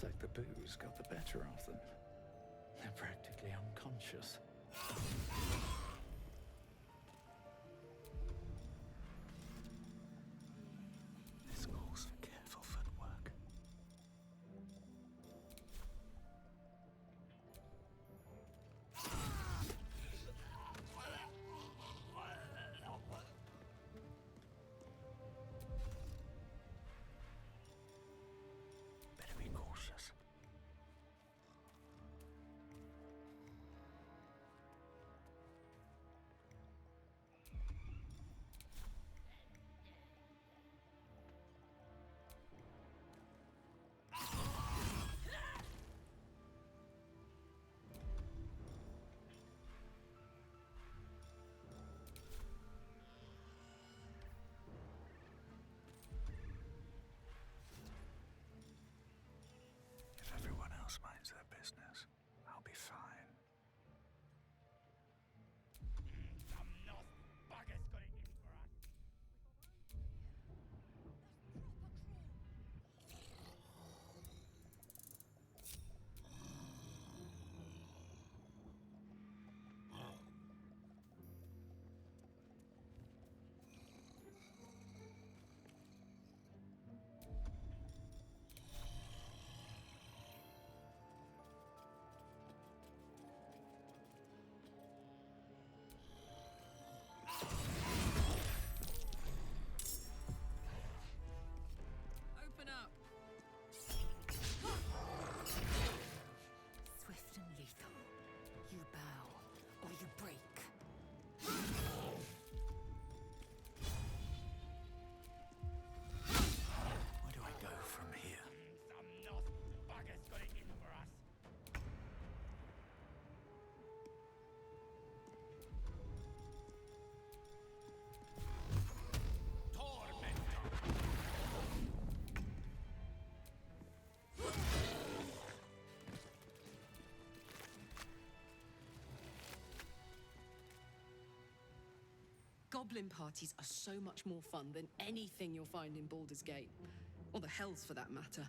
Looks like the booze got the better of them. They're practically unconscious. This calls for careful footwork. Better be cautious. If everyone else minds their business, I'll be fine. Some lost bugger's got it in for us. Open up. Swift and lethal. You bow, or you break. Where do I go from here? Some lost bugger's got it in for us. Tormentor! Goblin parties are so much more fun than anything you'll find in Baldur's Gate. Or the Hells, for that matter.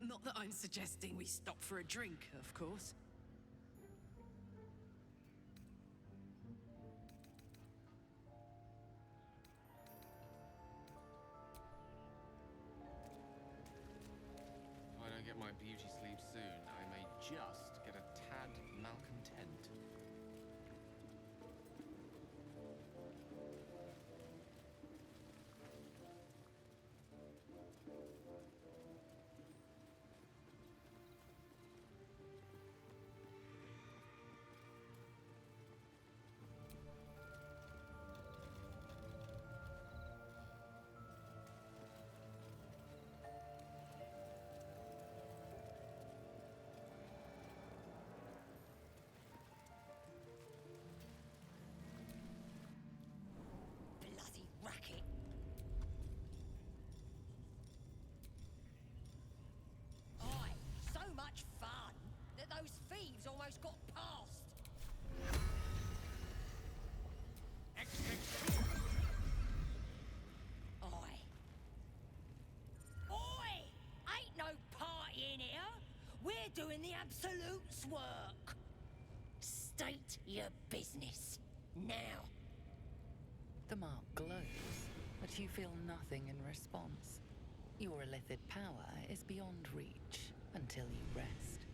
Not that I'm suggesting we stop for a drink, of course. If I don't get my beauty sleep soon, I may just get a tad malcontent. Bloody racket. Aye, so much fun that those thieves almost got past. Aye. Oi! Ain't no party in here. We're doing the Absolute's work. State your business. Now. The mark glows, but you feel nothing in response. Your illithid power is beyond reach until you rest.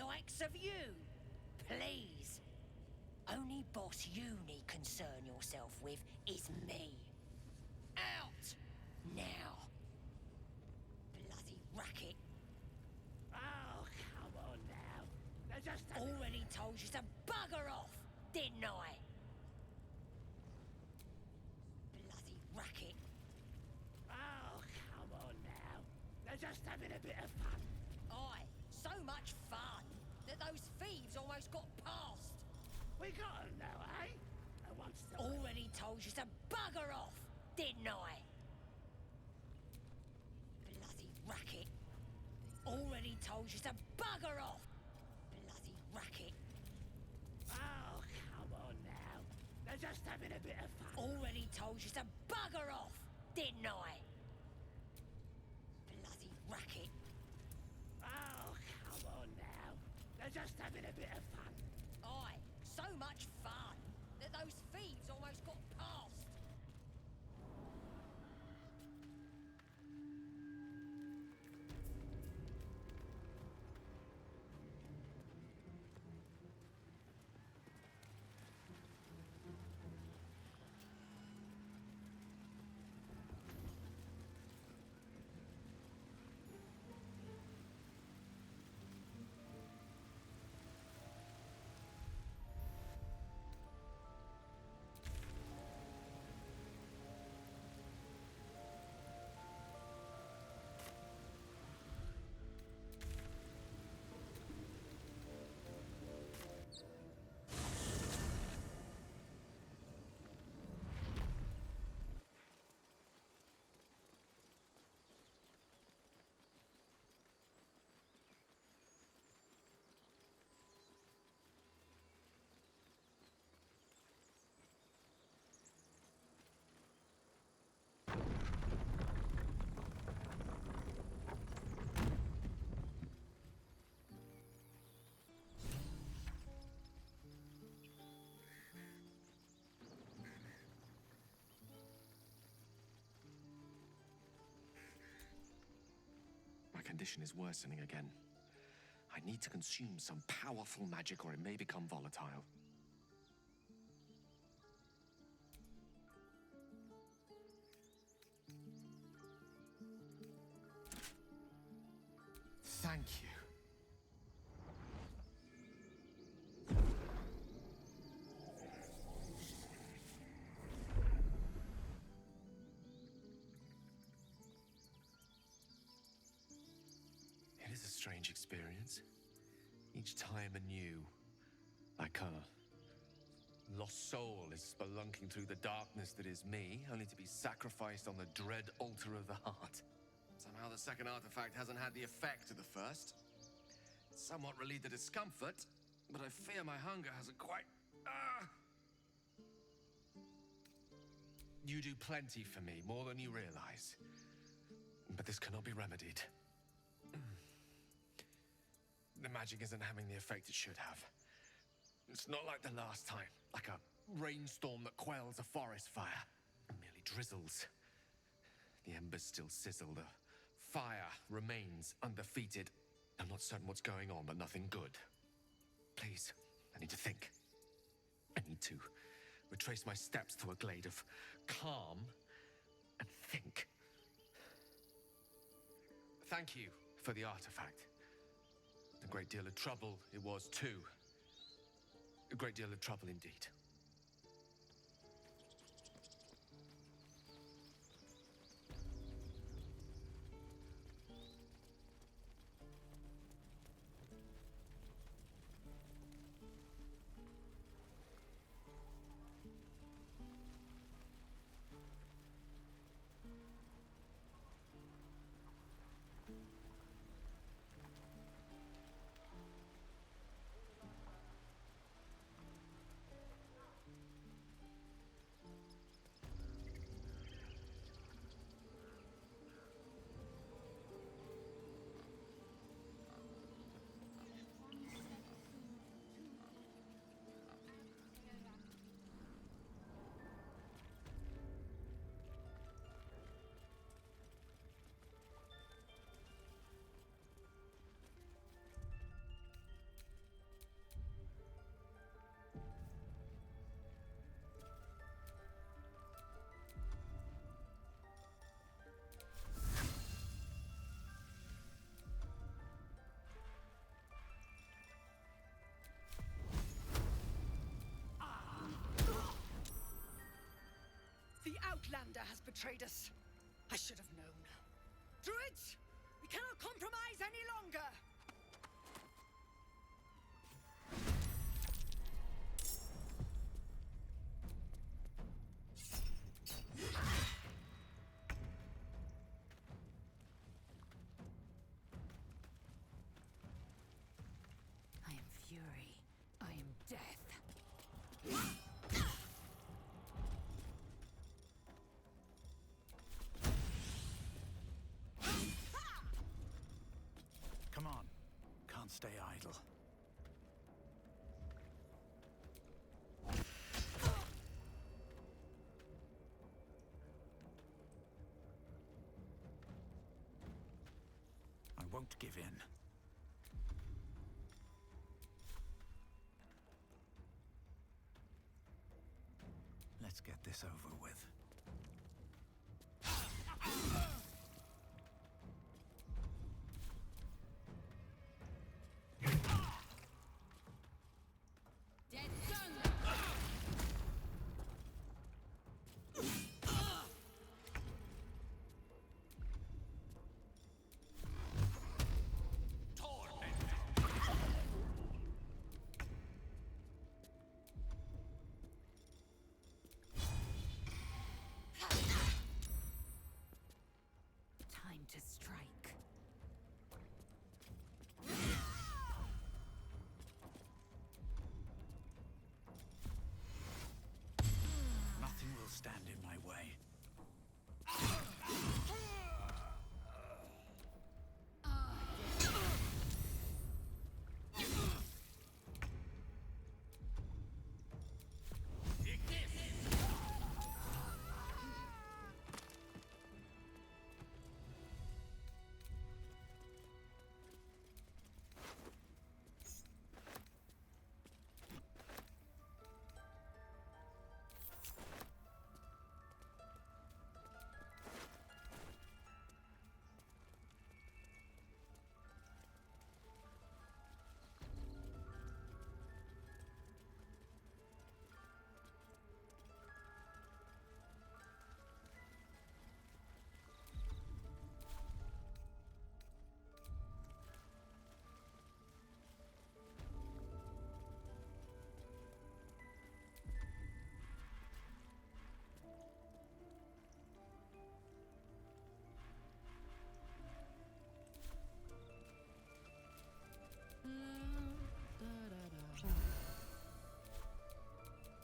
Likes of you, please. Only boss you need concern yourself with is me. Out! Now. Bloody racket. Oh, come on now. They're just Already told you to bugger off, didn't I? Bloody racket. Oh, come on now. They're just having a bit of fun. Aye, so much fun that those thieves almost got past. We got 'em now, eh? And once the Already told you to bugger off, didn't I? Bloody racket. Already told you to bugger off. Bloody racket. Oh, come on now. They're just having a bit of fun. Already told you to bugger off, didn't I? Bloody racket. Oh, come on now. They're just having a bit of fun. Aye, so much fun that those thieves almost got past. My condition is worsening again. I need to consume some powerful magic or it may become volatile. Thank you. It is a strange experience. Each time anew. Like a lost soul is spelunking through the darkness that is me, only to be sacrificed on the dread altar of the heart. Somehow the second artifact hasn't had the effect of the first. It's somewhat relieved the discomfort, but I fear my hunger hasn't quite... You do plenty for me, more than you realize. But this cannot be remedied. The magic isn't having the effect it should have. It's not like the last time, like a rainstorm that quells a forest fire. It merely drizzles. The embers still sizzle, the fire remains undefeated. I'm not certain what's going on, but nothing good. Please, I need to think. I need to retrace my steps to a glade of calm and think. Thank you for the artifact. A great deal of trouble it was too. A great deal of trouble indeed. The Outlander has betrayed us. I should have known. Druids, we cannot compromise any longer. I am furious. fury. I am death. Come on. Can't stay idle. I won't give in. Let's get this over with. Dead done! Time to strike. Nothing will stand in my way.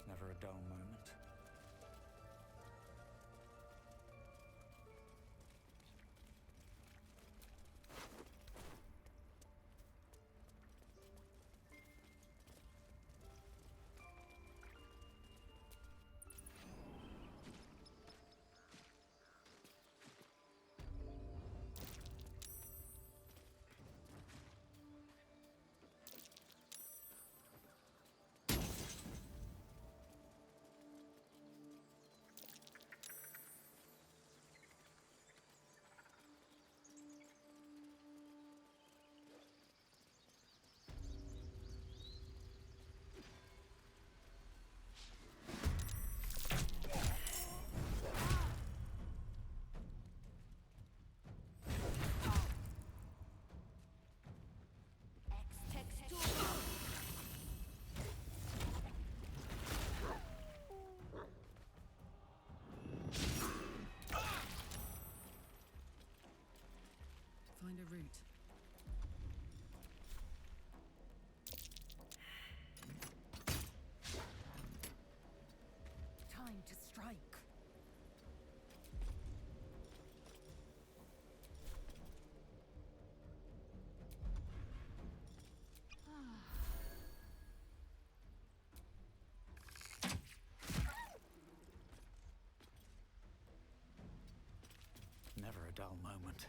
Never a dull moment. Find a route. Time to strike. Never a dull moment.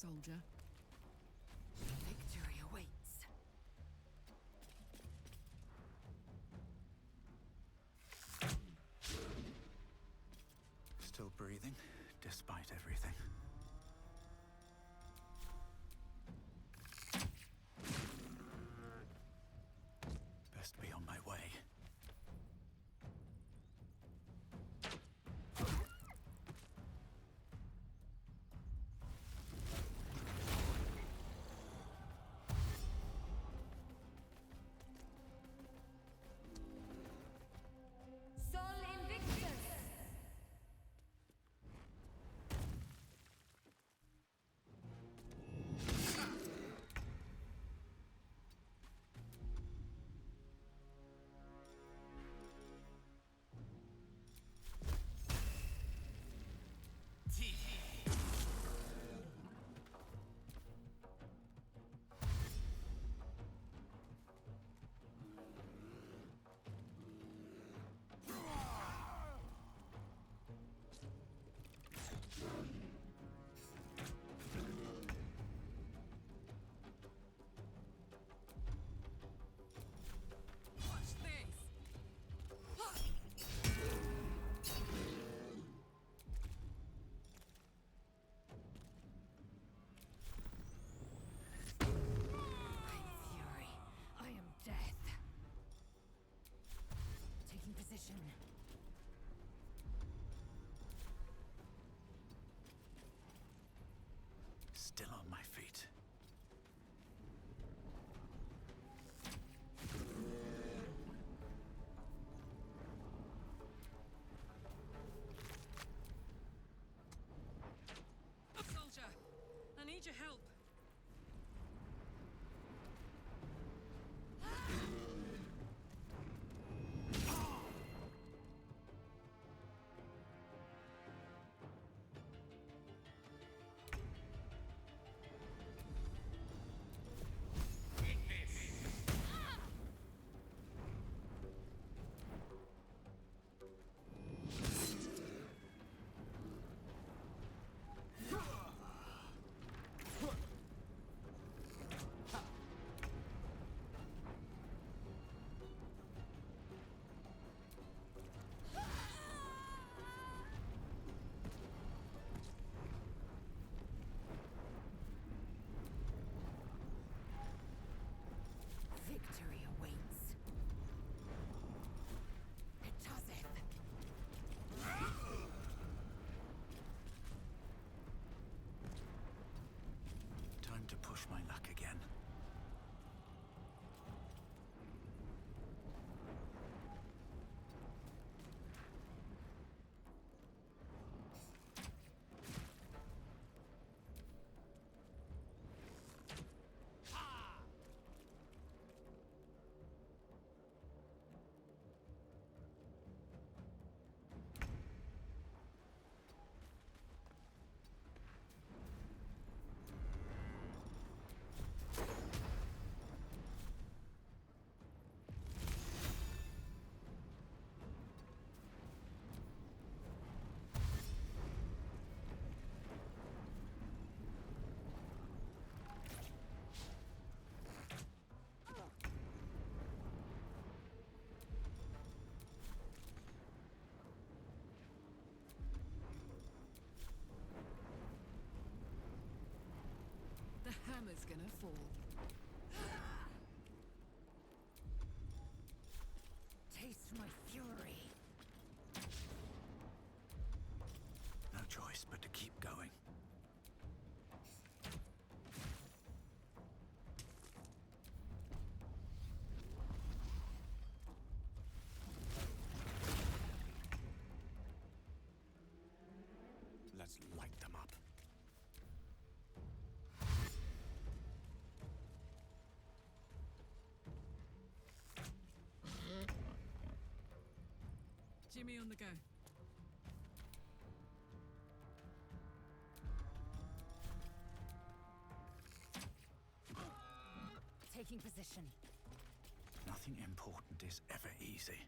soldier. Victory awaits. Still breathing, despite everything. Best be on my way. Sol Invictus! Watch this! Fury. I am death. Taking position. Still on my feet. Soldier, I need your help. Victory awaits. Zet'ath. Time to push my luck again. The hammer's gonna fall. Taste my fury. No choice but to keep going. Let's light them up. Jimmy on the go. Taking position. Nothing important is ever easy.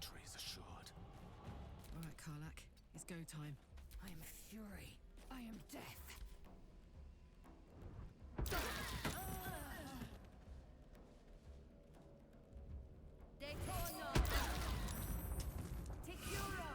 victory is assured. All right, Karlak. It's go time. I am fury. I am death. Detono! Tikuro!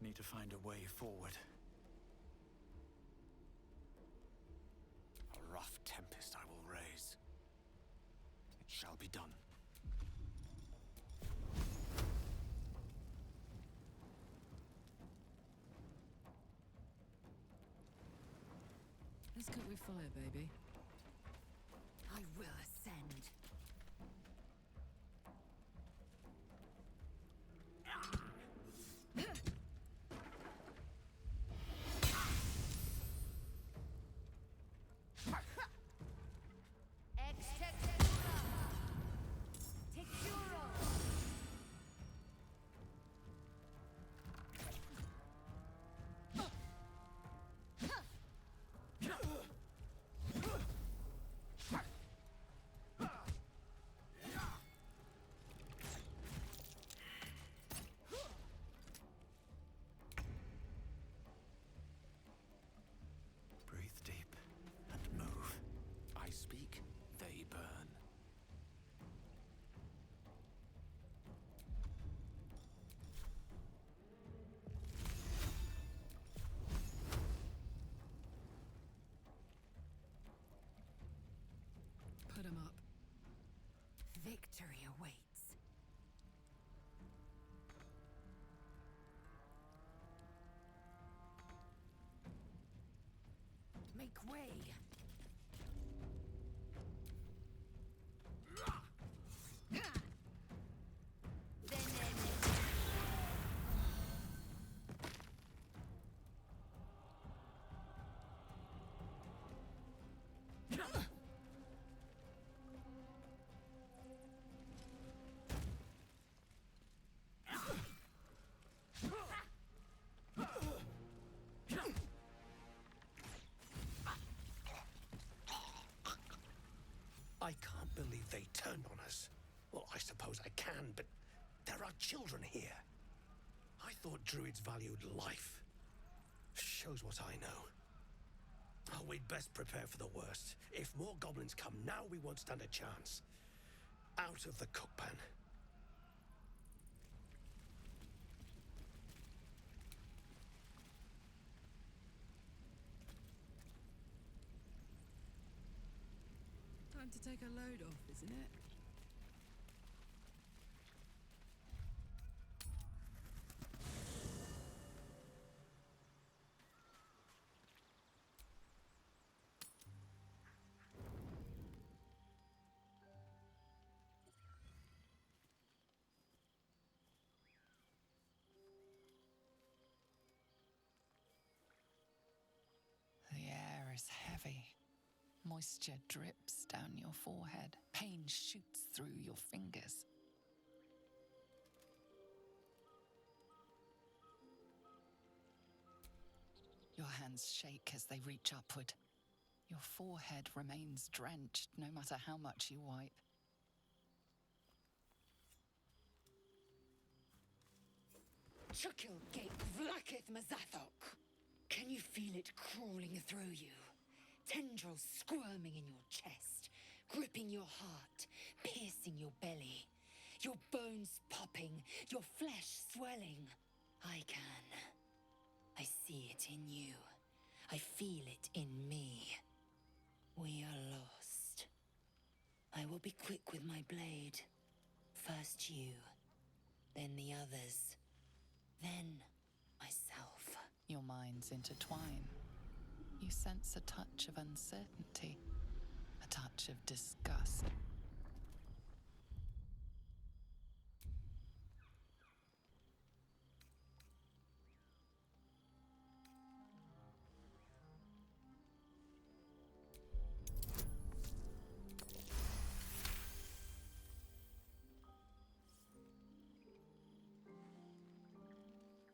Need to find a way forward. A rough tempest I will raise. It shall be done. Let's cook with fire, baby. I will ascend. Breathe deep and move. I speak, they burn. Put 'em up. Victory awaits. Make way. I can't believe they turned on us. Well, I suppose I can, but there are children here. I thought druids valued life. Shows what I know. Oh, we'd best prepare for the worst. If more goblins come now, we won't stand a chance. Out of the cookpan. Time to take a load off, isn't it? The air is heavy. Moisture drips down your forehead. Pain shoots through your fingers. Your hands shake as they reach upward. Your forehead remains drenched no matter how much you wipe. Chukil gate vlaketh mazathok. Can you feel it crawling through you? Tendrils squirming in your chest, gripping your heart, piercing your belly. Your bones popping, your flesh swelling. I can. I see it in you. I feel it in me. We are lost. I will be quick with my blade. First you, then the others, then myself. Your minds intertwine. you sense a touch of uncertainty, a touch of disgust.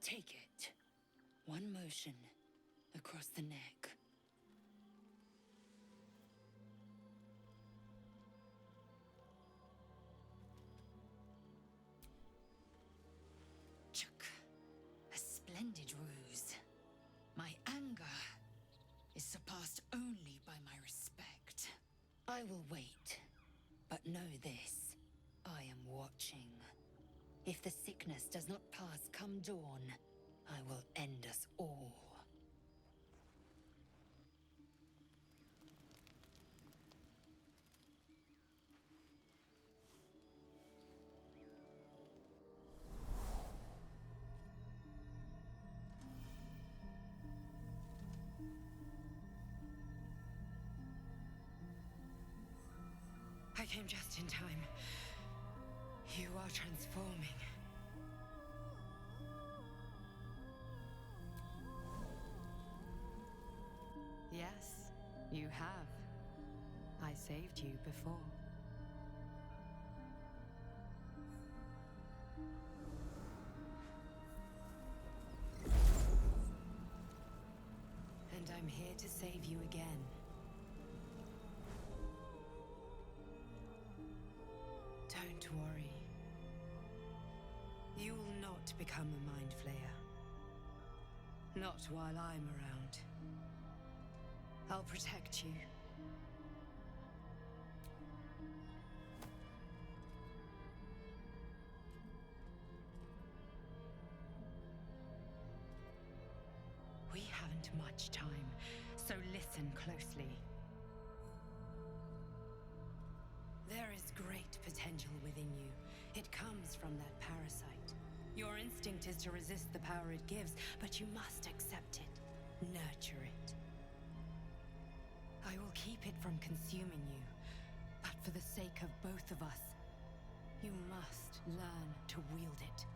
Take it. One motion across the neck. Chuk. A splendid ruse. My anger is surpassed only by my respect. I will wait, but know this. I am watching. If the sickness does not pass come dawn, I will end us all. I came just in time. You are transforming. Yes, you have. I saved you before. And I'm here to save you again. Don't worry. You will not become a mind flayer. Not while I'm around. I'll protect you. We haven't much time, so listen closely. There is great potential within you. It comes from that parasite. Your instinct is to resist the power it gives, but you must accept it, nurture it. I will keep it from consuming you, but for the sake of both of us, you must learn to wield it.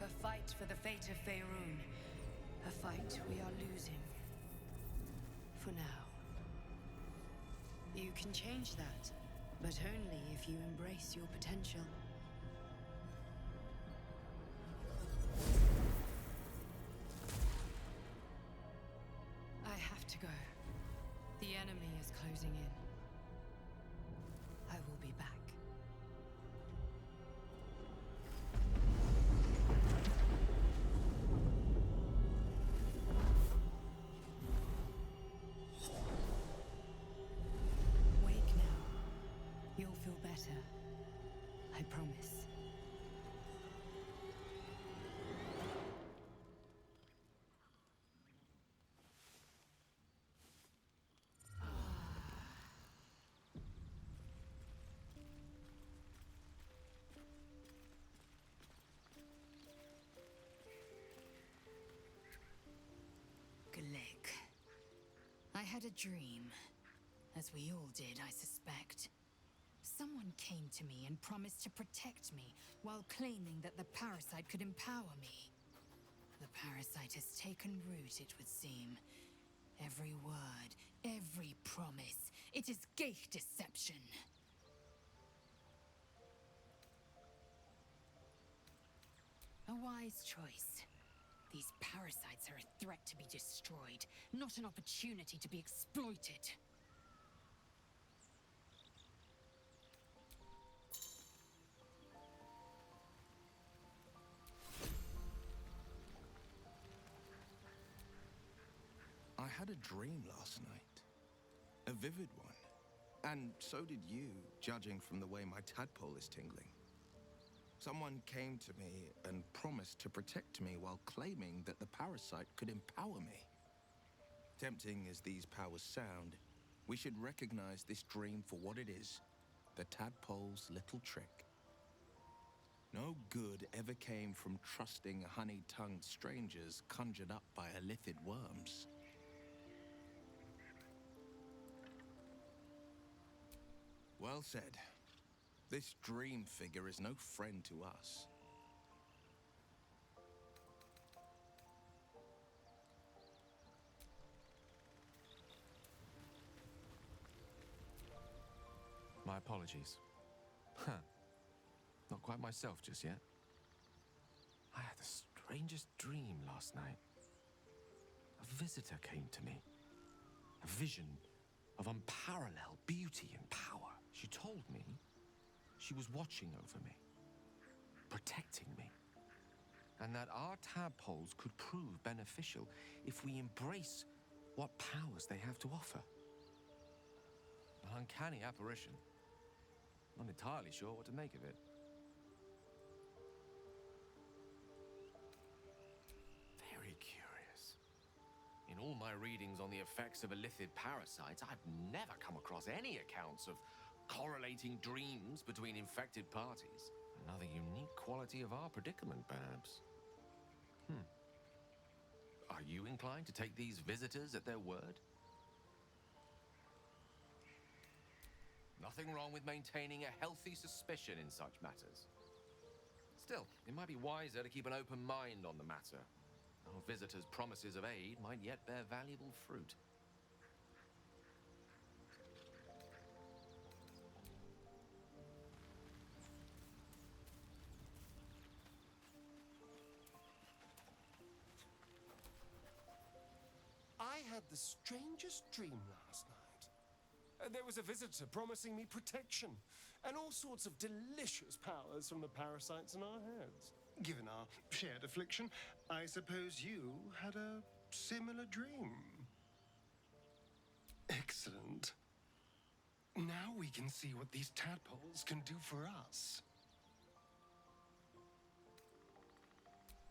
A fight for the fate of Faerun. A fight we are losing. For now. You can change that, but only if you embrace your potential. I have to go. The enemy is closing in. I will be back. Wake now. You'll feel better. I promise. Glick. I had a dream. As we all did, I suspect. Someone came to me and promised to protect me, while claiming that the parasite could empower me. The parasite has taken root, it would seem. Every word, every promise, it is gate deception. A wise choice. These parasites are a threat to be destroyed, not an opportunity to be exploited. I had a dream last night. A vivid one. And so did you, judging from the way my tadpole is tingling. Someone came to me and promised to protect me while claiming that the parasite could empower me. Tempting as these powers sound, we should recognize this dream for what it is, the tadpole's little trick. No good ever came from trusting honey-tongued strangers conjured up by illithid worms. Well said. This dream figure is no friend to us. My apologies. Huh. Not quite myself just yet. I had the strangest dream last night. A visitor came to me. A vision of unparalleled beauty and power. She told me she was watching over me, protecting me, and that our tadpoles could prove beneficial if we embrace what powers they have to offer. An uncanny apparition. Not entirely sure what to make of it. Very curious. In all my readings on the effects of illithid parasites, I've never come across any accounts of correlating dreams between infected parties. Another unique quality of our predicament, perhaps. Are you inclined to take these visitors at their word? Nothing wrong with maintaining a healthy suspicion in such matters. Still, it might be wiser to keep an open mind on the matter. Our visitors' promises of aid might yet bear valuable fruit. I had the strangest dream last night. There was a visitor promising me protection and all sorts of delicious powers from the parasites in our heads. Given our shared affliction, I suppose you had a similar dream. Excellent. Now we can see what these tadpoles can do for us.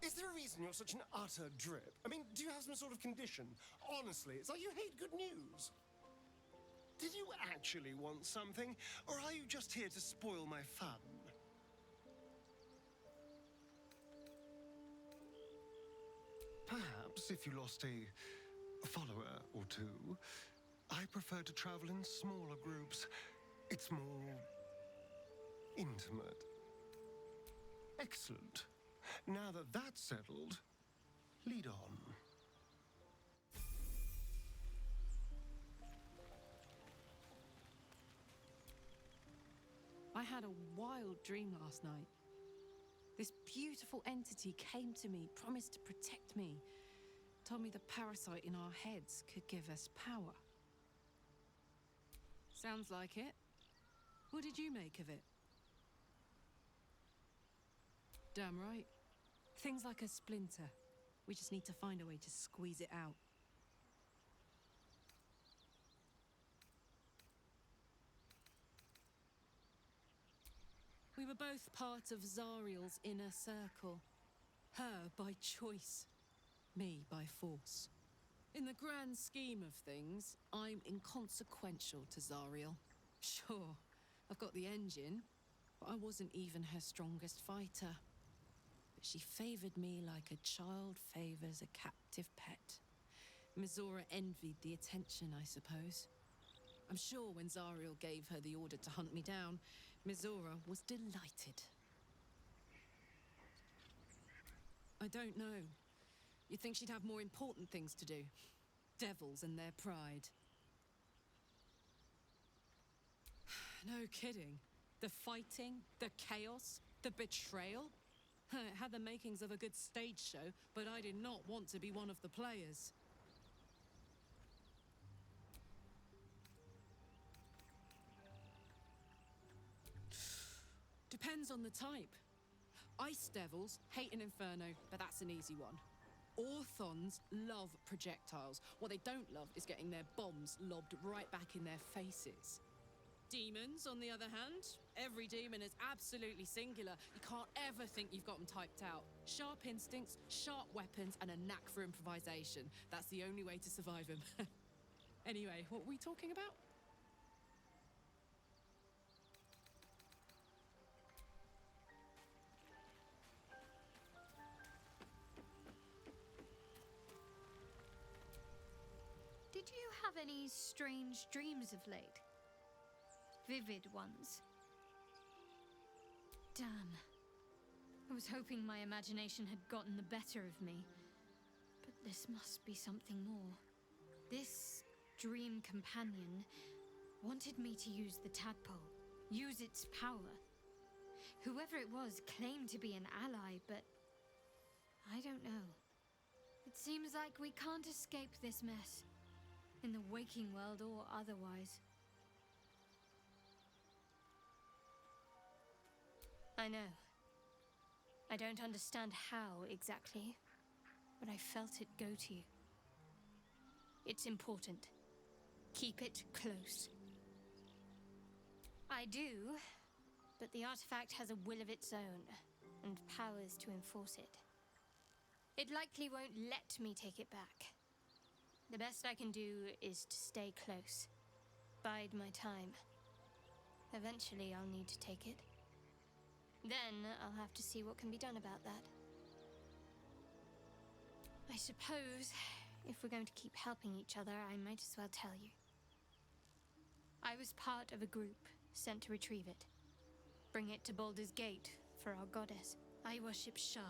Is there a reason you're such an utter drip? I mean, do you have some sort of condition? Honestly, it's like you hate good news. Did you actually want something, or are you just here to spoil my fun? Perhaps if you lost a follower or two, I prefer to travel in smaller groups. It's more intimate. Excellent. Now that that's settled, lead on. I had a wild dream last night. This beautiful entity came to me, promised to protect me, told me the parasite in our heads could give us power. Sounds like it. What did you make of it? Damn right. Things like a splinter. We just need to find a way to squeeze it out. We were both part of Zariel's inner circle. Her by choice, me by force. In the grand scheme of things, I'm inconsequential to Zariel. Sure, I've got the engine, but I wasn't even her strongest fighter. But she favored me like a child favors a captive pet. Mizora envied the attention, I suppose. I'm sure when Zariel gave her the order to hunt me down, Mizora was delighted. I don't know. You'd think she'd have more important things to do. Devils and their pride. No kidding. The fighting, the chaos, the betrayal. It had the makings of a good stage show, but I did not want to be one of the players. Depends on the type. Ice devils hate an inferno, but that's an easy one. Orthons love projectiles. What they don't love is getting their bombs lobbed right back in their faces. Demons, on the other hand, every demon is absolutely singular. You can't ever think you've got them typed out. Sharp instincts, sharp weapons, and a knack for improvisation. That's the only way to survive them. Anyway, what were we talking about? Did you have any strange dreams of late? Vivid ones? Damn. I was hoping my imagination had gotten the better of me. But this must be something more. This dream companion wanted me to use the tadpole, use its power. Whoever it was claimed to be an ally, but I don't know. It seems like we can't escape this mess, in the waking world or otherwise. I know. I don't understand how exactly, but I felt it go to you. It's important. Keep it close. I do, but the artifact has a will of its own, and powers to enforce it. It likely won't let me take it back. The best I can do is to stay close. Bide my time. Eventually I'll need to take it. Then I'll have to see what can be done about that. I suppose, if we're going to keep helping each other, I might as well tell you. I was part of a group sent to retrieve it. Bring it to Baldur's Gate for our goddess. I worship Shah,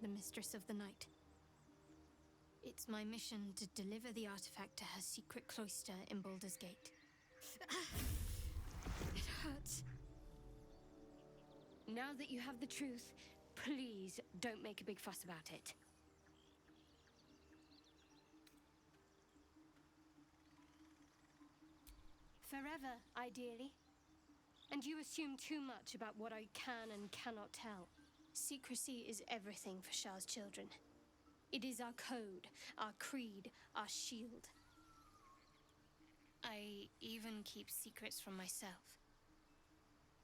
the mistress of the night. It's my mission to deliver the artifact to her secret cloister in Baldur's Gate. It hurts. Now that you have the truth, please don't make a big fuss about it. Forever, ideally. And you assume too much about what I can and cannot tell. Secrecy is everything for Shah's children. It is our code, our creed, our shield. I even keep secrets from myself.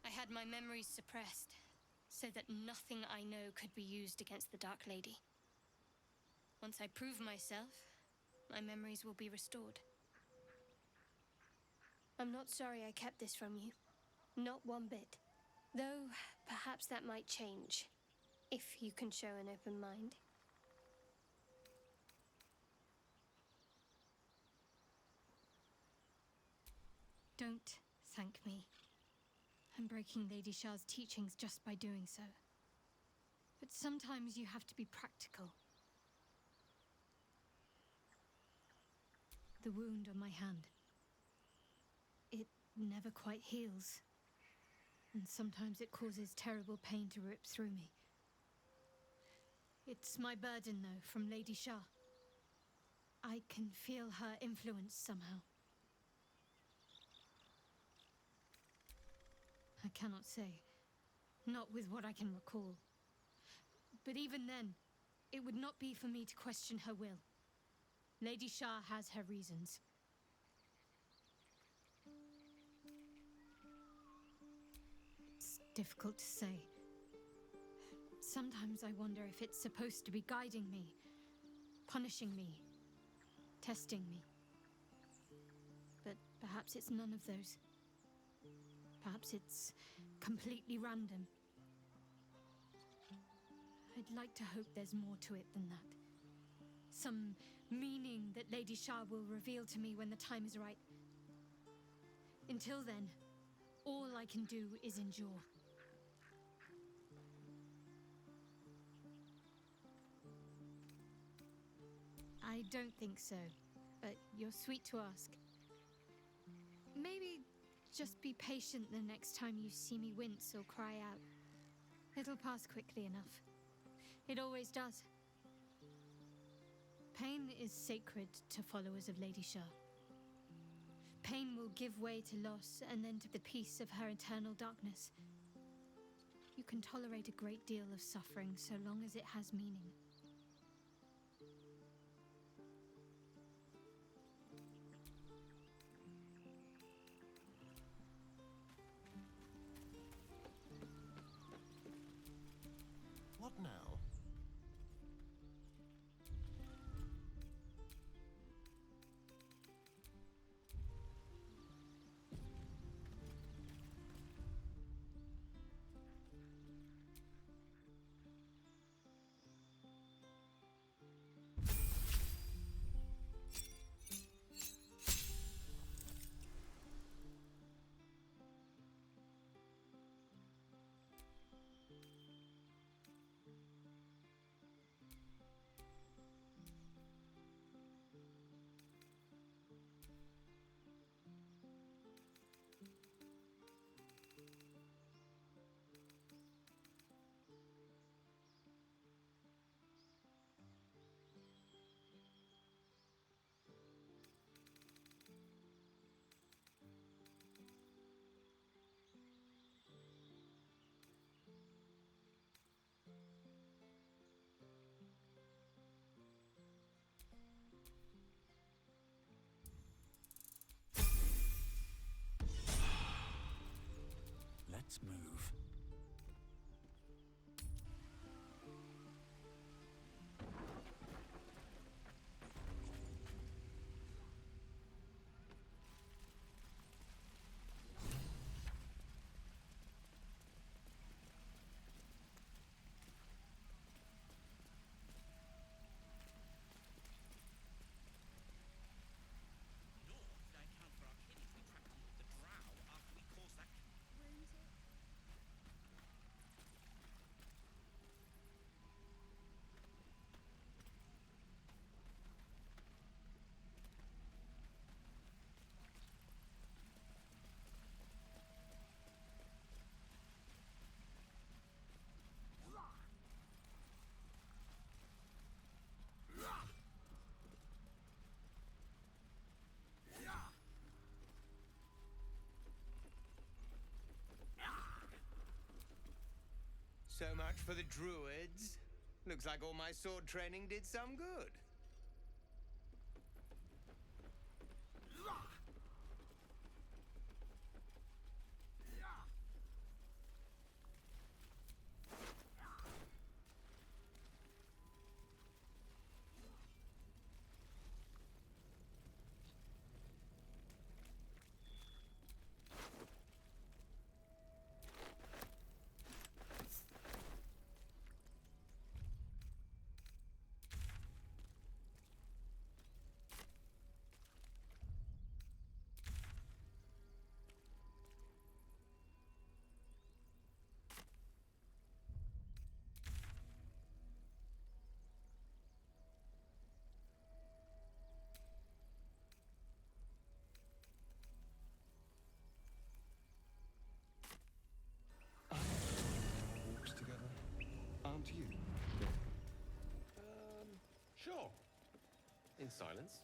I had my memories suppressed, so that nothing I know could be used against the Dark Lady. Once I prove myself, my memories will be restored. I'm not sorry I kept this from you. Not one bit. Though, perhaps that might change, if you can show an open mind. Don't thank me. I'm breaking Lady Shah's teachings just by doing so. But sometimes you have to be practical. The wound on my hand. It never quite heals. And sometimes it causes terrible pain to rip through me. It's my burden, though, from Lady Shah. I can feel her influence somehow. I cannot say. Not with what I can recall. But even then, it would not be for me to question her will. Lady Shah has her reasons. It's difficult to say. Sometimes I wonder if it's supposed to be guiding me, punishing me, testing me. But perhaps it's none of those. Perhaps it's completely random. I'd like to hope there's more to it than that. Some meaning that Lady Shah will reveal to me when the time is right. Until then, all I can do is endure. I don't think so, but you're sweet to ask. Maybe just be patient the next time you see me wince or cry out. It'll pass quickly enough. It always does. Pain is sacred to followers of Lady Shah. Pain will give way to loss and then to the peace of her eternal darkness. You can tolerate a great deal of suffering so long as it has meaning. Let's move. So much for the druids. Looks like all my sword training did some good. Walks together. Aren't you? Sure. In silence.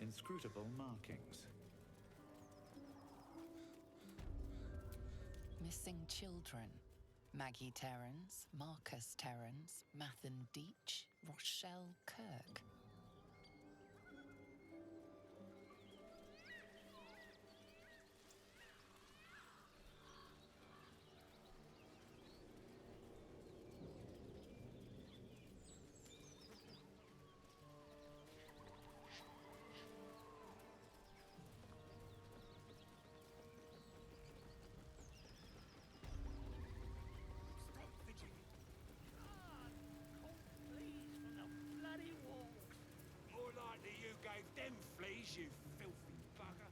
Inscrutable markings. Missing children. Maggie Terrans, Marcus Terrans, Mathan Deach, Rochelle Kirk. Stop fidgeting. God, cold fleas from the bloody walls. More likely you gave them fleas, you filthy bugger.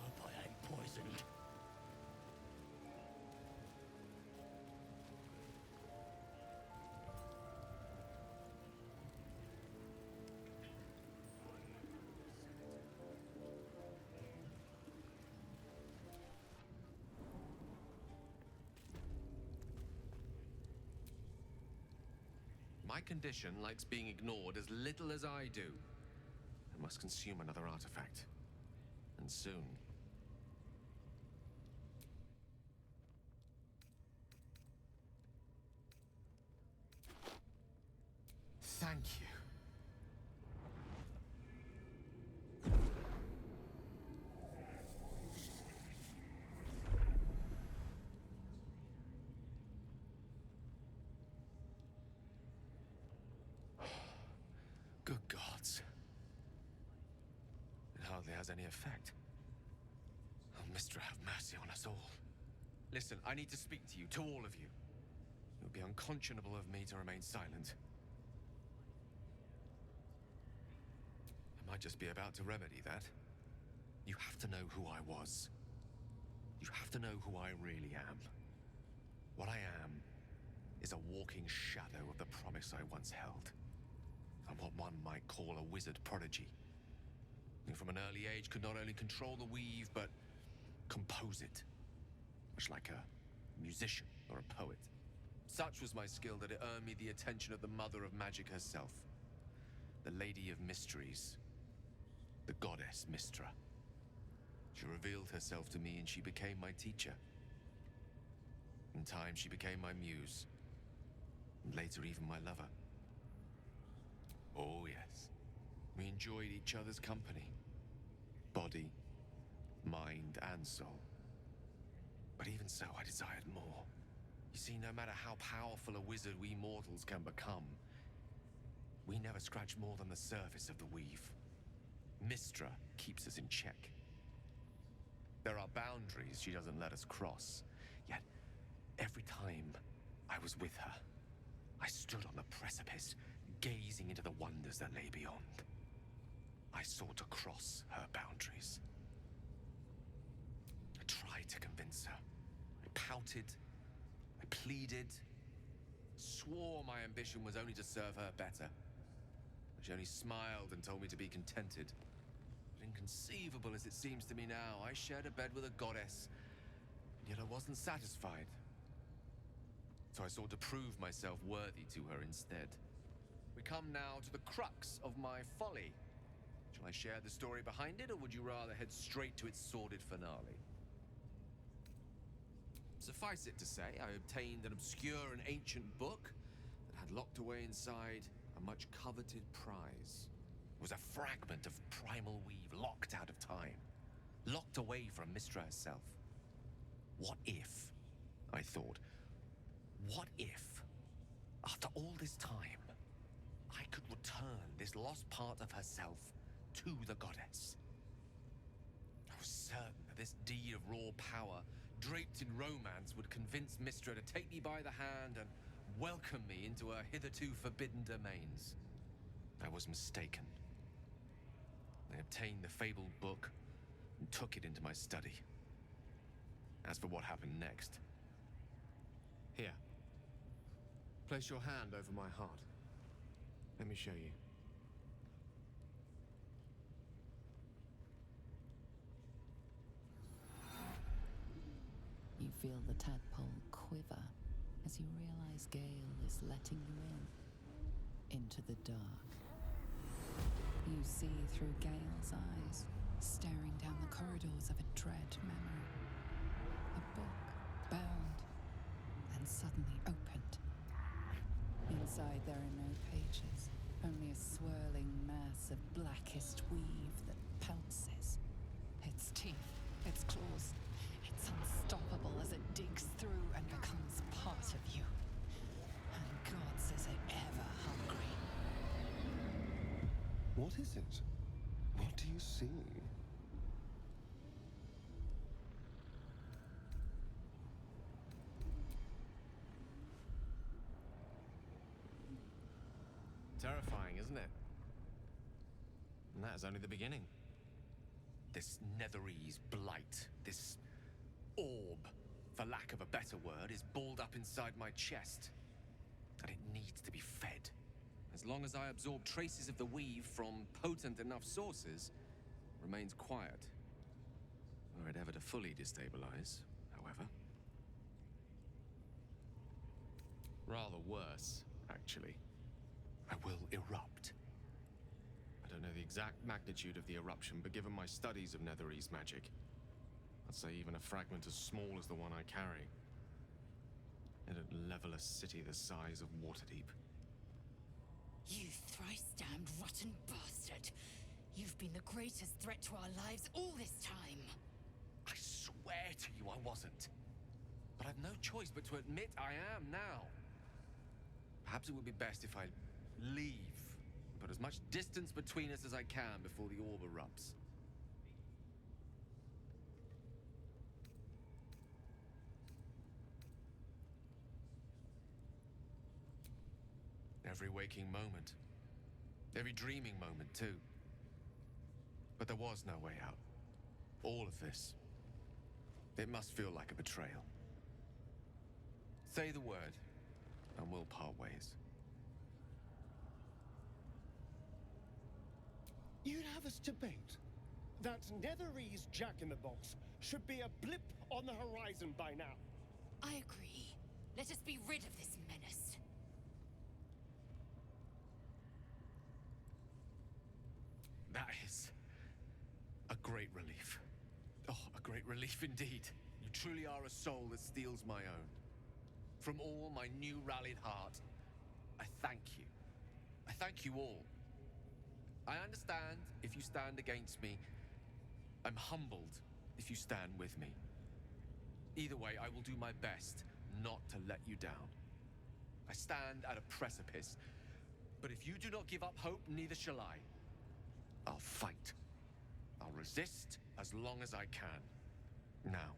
Hope I ain't poisoned. My condition likes being ignored as little as I do. I must consume another artifact. And soon. Thank you. Good gods. has any effect. Oh, Mistra, have mercy on us all. Listen, I need to speak to you, to all of you. It would be unconscionable of me to remain silent. I might just be about to remedy that. You have to know who I was. You have to know who I really am. What I am is a walking shadow of the promise I once held. I'm what one might call a wizard prodigy, who from an early age could not only control the weave, but compose it, much like a musician or a poet. Such was my skill that it earned me the attention of the mother of magic herself, the Lady of Mysteries, the goddess Mistra. She revealed herself to me and she became my teacher. In time, she became my muse, and later even my lover. Oh yes, we enjoyed each other's company, body, mind, and soul. But even so, I desired more. You see, no matter how powerful a wizard we mortals can become, we never scratch more than the surface of the weave. Mistra keeps us in check. There are boundaries she doesn't let us cross, yet every time I was with her, I stood on the precipice, gazing into the wonders that lay beyond. I sought to cross her boundaries. I tried to convince her. I pouted, I pleaded, swore my ambition was only to serve her better. But she only smiled and told me to be contented. But inconceivable as it seems to me now, I shared a bed with a goddess, and yet I wasn't satisfied. So I sought to prove myself worthy to her instead. We come now to the crux of my folly. Shall I share the story behind it, or would you rather head straight to its sordid finale? Suffice it to say, I obtained an obscure and ancient book that had locked away inside a much coveted prize. It was a fragment of primal weave locked out of time, locked away from Mistra herself. What if, I thought, what if, after all this time, I could return this lost part of herself to the goddess? I was certain that this deed of raw power, draped in romance, would convince Mistra to take me by the hand and welcome me into her hitherto forbidden domains. I was mistaken. I obtained the fabled book and took it into my study. As for what happened next... Here. Place your hand over my heart. Let me show you. You feel the tadpole quiver as you realize Gale is letting you into the dark. You see through Gale's eyes, staring down the corridors of a dread memory. A book, bound, and suddenly opened. Inside there are no pages, only a swirling mass of blackest weave that pounces. Its teeth, its claws, it's unstoppable as it digs through and becomes part of you. And gods, is it ever hungry. What is it? What do you see? Terrifying, isn't it? And that is only the beginning. This netherese blight, this orb, for lack of a better word, is balled up inside my chest. And it needs to be fed. As long as I absorb traces of the weave from potent enough sources, it remains quiet. Were it ever to fully destabilize, however. Rather worse, actually. I will erupt. I don't know the exact magnitude of the eruption, but given my studies of netherese magic, I'd say even a fragment as small as the one I carry, it'd level a city the size of Waterdeep. You thrice-damned rotten bastard! You've been the greatest threat to our lives all this time! I swear to you I wasn't. But I've no choice but to admit I am now. Perhaps it would be best if I leave, and put as much distance between us as I can before the orb erupts. every waking moment. Every dreaming moment, too. But there was no way out. All of this. It must feel like a betrayal. Say the word, and we'll part ways. You'd have us debate that Netherese Jack-in-the-Box should be a blip on the horizon by now. I agree. Let us be rid of this menace. That is a great relief. Oh, a great relief indeed. You truly are a soul that steals my own. From all my new rallied heart, I thank you. I thank you all. I understand if you stand against me. I'm humbled if you stand with me. Either way, I will do my best not to let you down. I stand at a precipice, but if you do not give up hope, neither shall I. I'll fight. I'll resist as long as I can. Now,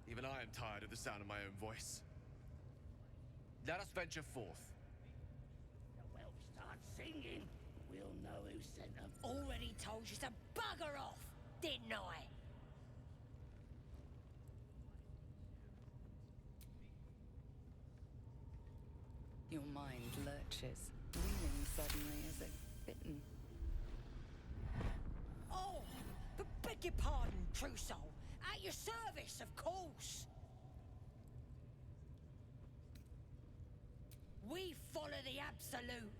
even I am tired of the sound of my own voice. Let us venture forth. The whelp starts singing. We'll know who sent them. Already told you to bugger off, didn't I? Your mind lurches, reeling suddenly as if bitten. Oh, beg your pardon, true soul. At your service, of course. We follow the Absolute,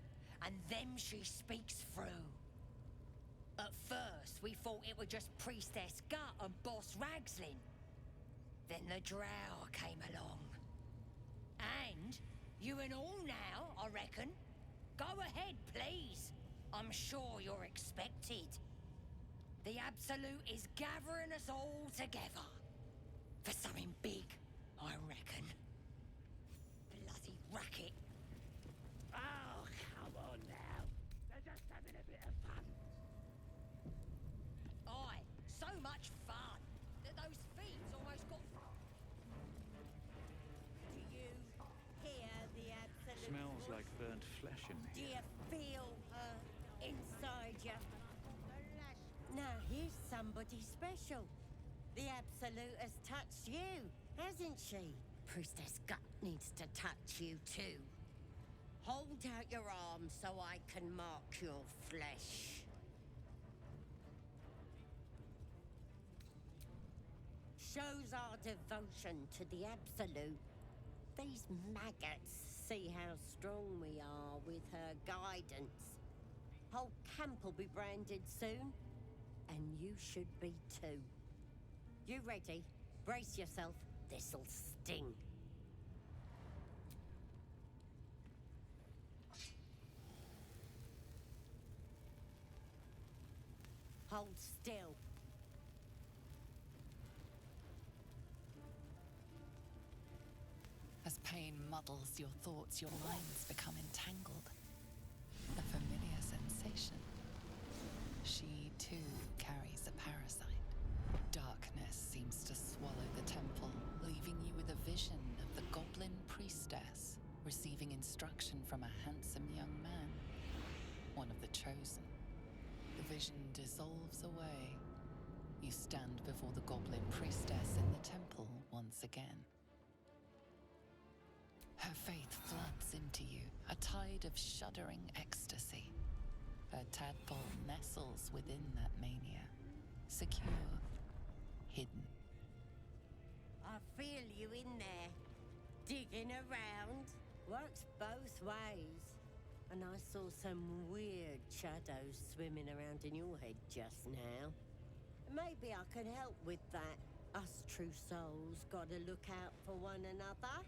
and them she speaks through. At first, we thought it was just Priestess Gut and Boss Ragslin. Then the Drow came along. And you and all now, I reckon. Go ahead, please. I'm sure you're expected. The Absolute is gathering us all together. For something big, I reckon. Bloody racket. Oh, come on now. They're just having a bit of fun. Aye, so much fun that those fiends almost got... Do you hear the Absolute Smells voice? like burnt flesh in Do here. you feel her inside you? Now here's somebody special. The Absolute has touched you, hasn't she? Priestess Gut needs to touch you too. Hold out your arm so I can mark your flesh. Shows our devotion to the Absolute. These maggots see how strong we are with her guidance. Whole camp will be branded soon, and you should be too. You ready? Brace yourself. This'll sting. Hold still. As pain muddles your thoughts, your minds become entangled. A familiar sensation. She, too, carries a parasite. Darkness seems to swallow the temple, leaving you with a vision of the goblin priestess receiving instruction from a handsome young man, one of the chosen. The vision dissolves away. You stand before the goblin priestess in the temple once again. Her faith floods into you, a tide of shuddering ecstasy. Her tadpole nestles within that mania, secure, hidden. I feel you in there, digging around. Works both ways. And I saw some weird shadows swimming around in your head just now. Maybe I can help with that. Us true souls gotta look out for one another.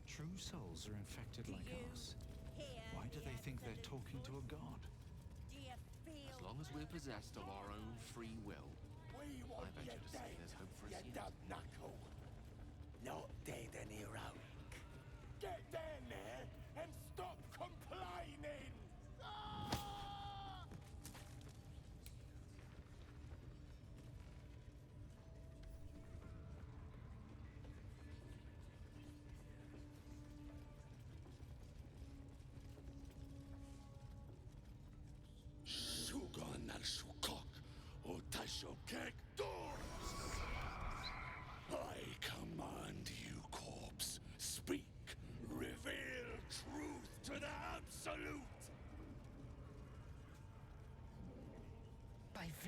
True souls are infected like us. Why do they think they're talking to a god? Do you feel... As long as we're possessed of our own free will, We I want you venture to say dead, there's hope for us you yet. dumb knuckle. Not dead and heroic. Get down there and stop complaining! Ah!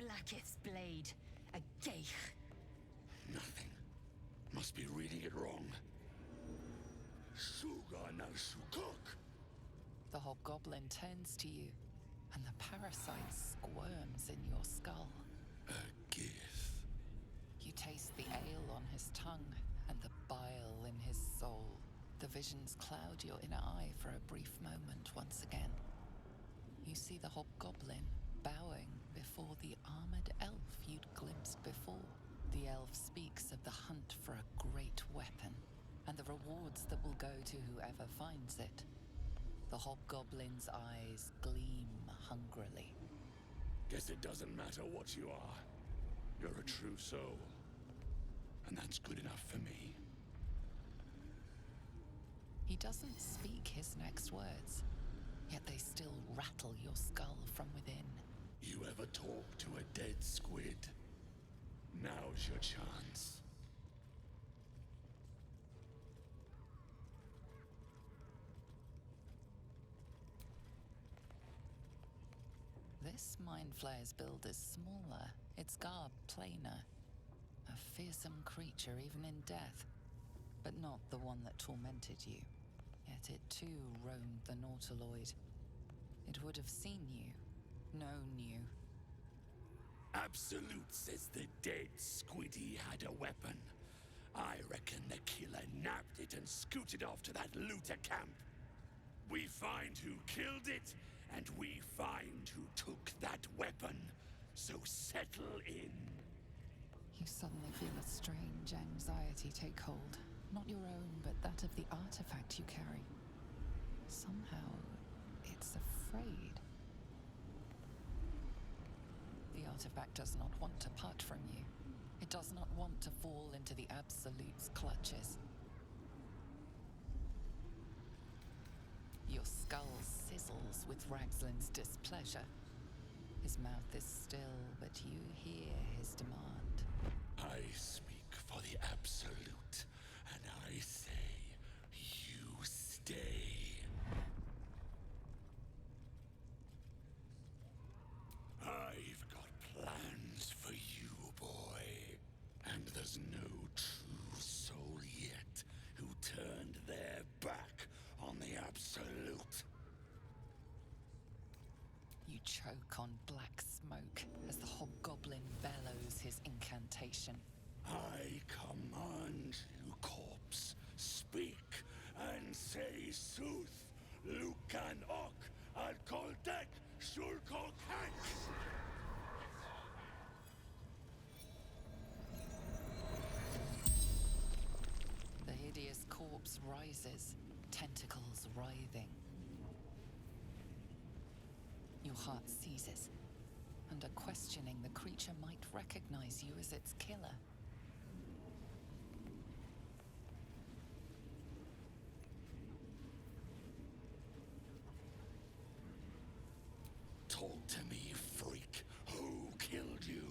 Blacketh's blade. A geich. Nothing. Must be reading it wrong. Suga no sukuk. The hobgoblin turns to you, and the parasite squirms in your skull. A gift. You taste the ale on his tongue and the bile in his soul. The visions cloud your inner eye for a brief moment once again. You see the hobgoblin bowing before the armored elf you'd glimpsed before. The elf speaks of the hunt for a great weapon and the rewards that will go to whoever finds it. The hobgoblin's eyes gleam hungrily. Guess it doesn't matter what you are. You're a true soul. And that's good enough for me. He doesn't speak his next words, yet they still rattle your skull from within. You ever talk to a dead squid? Now's your chance. This Mind Flayer's build is smaller, its garb plainer. A fearsome creature even in death, but not the one that tormented you. Yet it too roamed the Nautiloid. It would have seen you, known you. Absolute says the dead squiddy had a weapon. I reckon the killer nabbed it and scooted off to that looter camp. We find who killed it, and we find who took that weapon. So settle in. You suddenly feel a strange anxiety take hold. Not your own, but that of the artifact you carry. Somehow, it's afraid. The artifact does not want to part from you. It does not want to fall into the Absolute's clutches. Your skull sizzles with Ragslin's displeasure. His mouth is still, but you hear his demand. I speak for the Absolute, and I say, you stay. I've got plans for you, boy. And there's no true soul yet who turned their back on the Absolute. You choke on black smoke as the hobgoblin bellows his incantation. I command you, corpse, speak and say sooth, Lucan Ok, Al-Koldek, Shulkok Hank. The hideous corpse rises, tentacles writhing. Your heart seizes. Under questioning, the creature might recognize you as its killer. Talk to me, freak. Who killed you?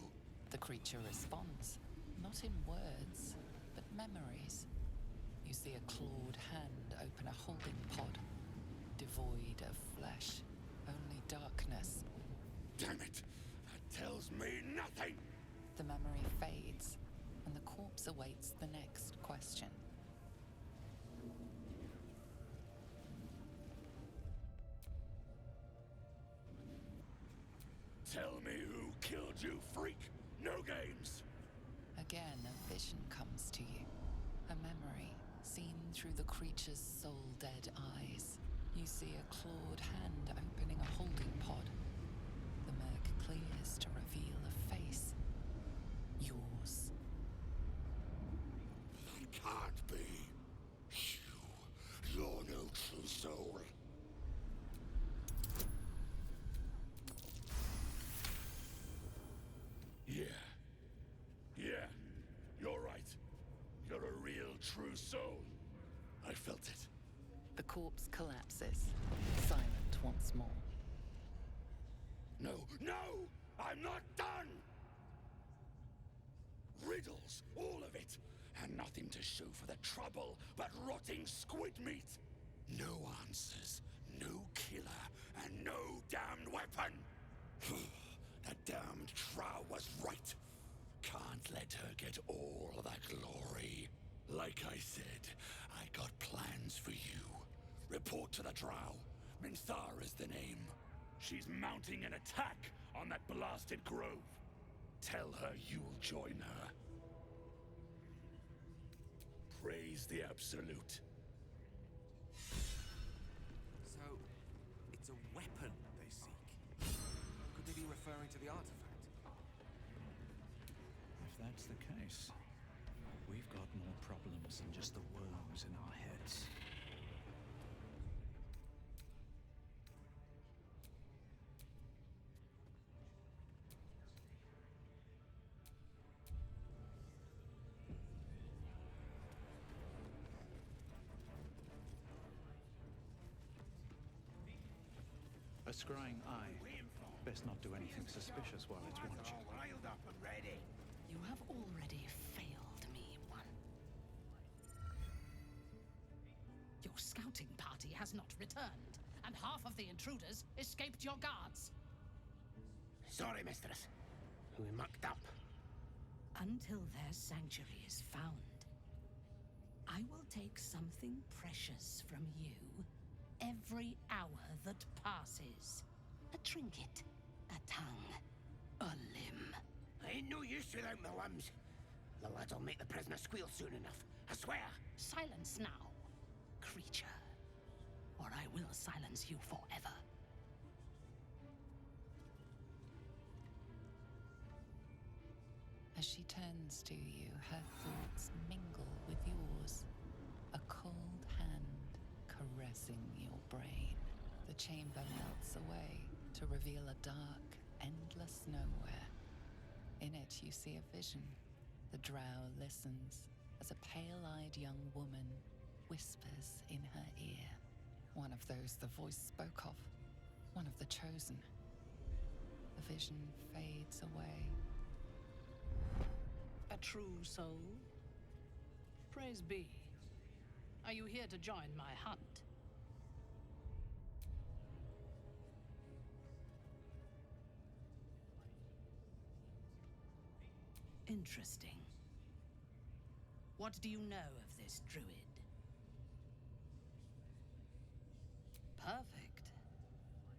The creature responds, not in words, but memories. You see a clawed hand open a holding pod, devoid of flesh, only darkness. Damn it! That tells me nothing! The memory fades, and the corpse awaits the next question. Tell me who killed you, freak! No games! Again, a vision comes to you. A memory, seen through the creature's soul-dead eyes. You see a clawed hand opening a holding pod. The murk clears to reveal a face. Yours. That can't be. You're no true soul. Yeah, you're right. You're a real true soul. I felt it. The corpse collapses, silent once more. No, I'm not done! Riddles, all of it, and nothing to show for the trouble but rotting squid meat. No answers, no killer, and no damned weapon. That damned Trow Let her get all the glory. Like I said, I got plans for you. Report to the Drow. Minthar is the name. She's mounting an attack on that blasted grove. Tell her you'll join her. Praise the Absolute. So, it's a weapon they seek. Could they be referring to the artifact? If that's the case, we've got more problems than just the worms in our heads. A scrying eye. Best not do anything suspicious while it's watching. Riled up and ready. You have already failed me, one. Your scouting party has not returned, and half of the intruders escaped your guards. Sorry, mistress. We mucked up. Until their sanctuary is found, I will take something precious from you every hour that passes. A trinket, a tongue, a limb. I ain't no use without my limbs. The lads'll make the prisoner squeal soon enough. I swear. Silence now, creature, or I will silence you forever. As she turns to you, her thoughts mingle with yours. A cold hand caressing your brain. The chamber melts away to reveal a dark, endless nowhere. In it, you see a vision. The drow listens as a pale-eyed young woman whispers in her ear. One of those the voice spoke of. One of the chosen. The vision fades away. A true soul? Praise be. Are you here to join my hunt? Interesting. What do you know of this druid? Perfect.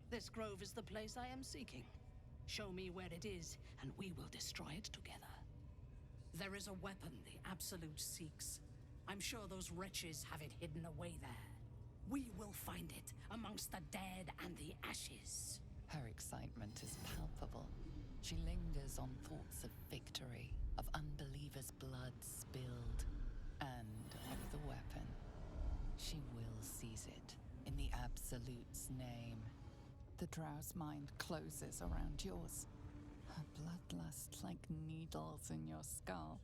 This grove is the place I am seeking. Show me where it is, and we will destroy it together. There is a weapon the Absolute seeks. I'm sure those wretches have it hidden away there. We will find it amongst the dead and the ashes. Her excitement is palpable. She lingers on thoughts of victory, of unbelievers' blood spilled, and of the weapon. She will seize it, in the Absolute's name. The drow's mind closes around yours. Her bloodlust like needles in your skull.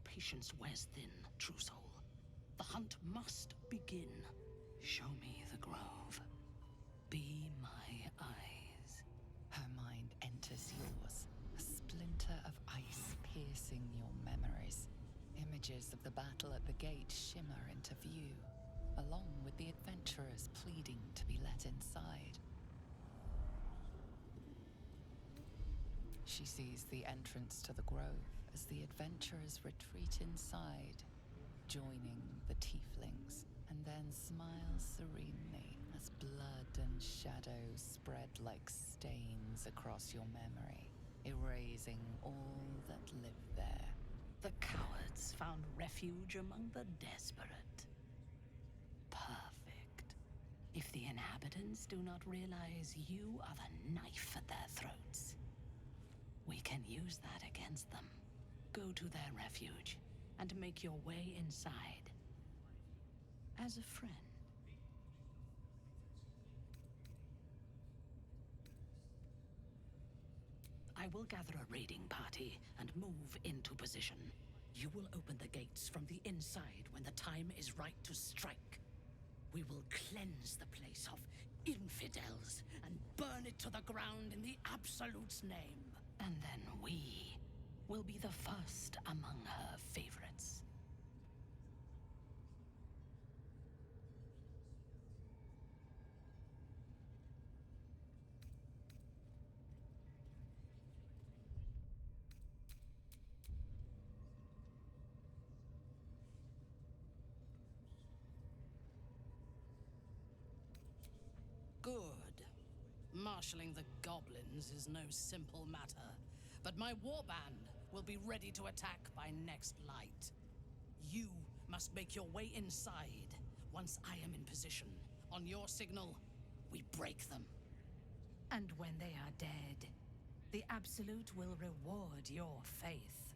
patience wears thin, true soul. The hunt must begin. Show me the grove. Be my eyes. Her mind enters yours, a splinter of ice piercing your memories. Images of the battle at the gate shimmer into view, along with the adventurers pleading to be let inside. She sees the entrance to the grove as the adventurers retreat inside, joining the tieflings, and then smiles serenely as blood and shadows spread like stains across your memory, erasing all that lived there. The cowards found refuge among the desperate. Perfect. If the inhabitants do not realize you are the knife at their throats, we can use that against them. Go to their refuge and make your way inside. As a friend. I will gather a raiding party and move into position. You will open the gates from the inside when the time is right to strike. We will cleanse the place of infidels and burn it to the ground in the Absolute's name. And then we will be the first among her favorites. Good. Marshalling the goblins is no simple matter, but my warband will be ready to attack by next light. You must make your way inside once I am in position. On your signal, we break them. And when they are dead, the Absolute will reward your faith.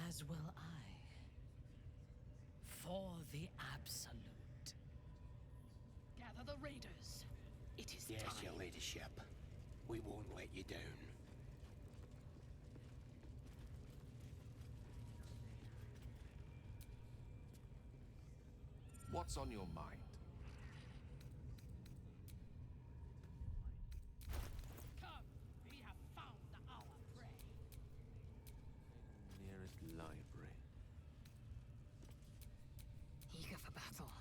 As will I. For the Absolute. Gather the raiders. It is Yes, time. your ladyship. We won't let you down. What's on your mind? Come, we have found our prey. Nearest library. Eager for battle.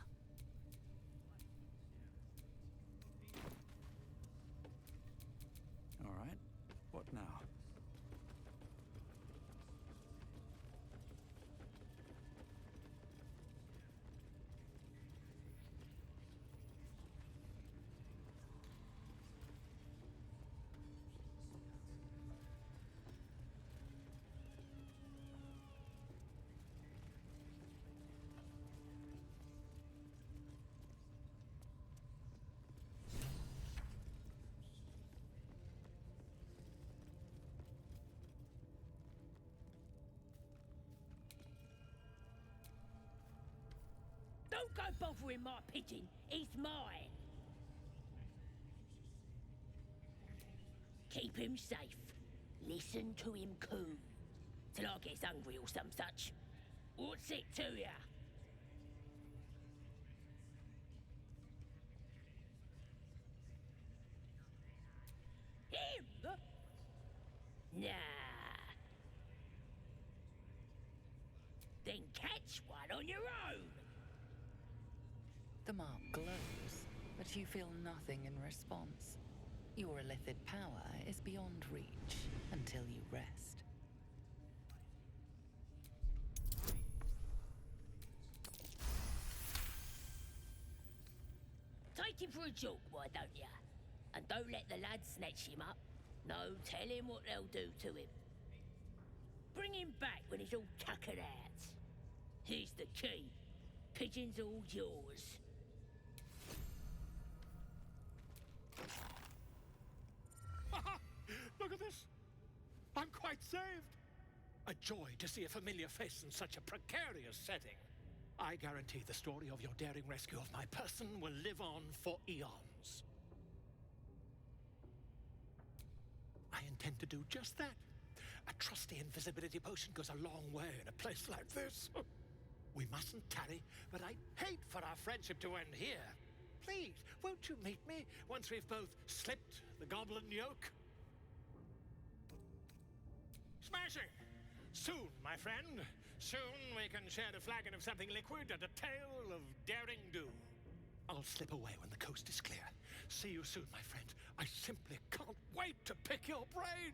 All right. What now? Don't go bothering my pigeon. He's mine. Keep him safe. Listen to him coo. Till I gets hungry or some such. What's it to ya? Him? Nah. Then catch one on your own. The mark glows, but you feel nothing in response. Your illithid power is beyond reach until you rest. Take him for a joke, why don't ya? And don't let the lads snatch him up. No, tell him what they'll do to him. Bring him back when he's all tuckered out. Here's the key. Pigeon's all yours. Look at this! I'm quite saved! A joy to see a familiar face in such a precarious setting. I guarantee the story of your daring rescue of my person will live on for eons. I intend to do just that. A trusty invisibility potion goes a long way in a place like this. We mustn't tarry, but I'd hate for our friendship to end here. Please, won't you meet me once we've both slipped the goblin yoke? Smashing! Soon, my friend. Soon we can share a flagon of something liquid and a tale of daring do. I'll slip away when the coast is clear. See you soon, my friend. I simply can't wait to pick your brain!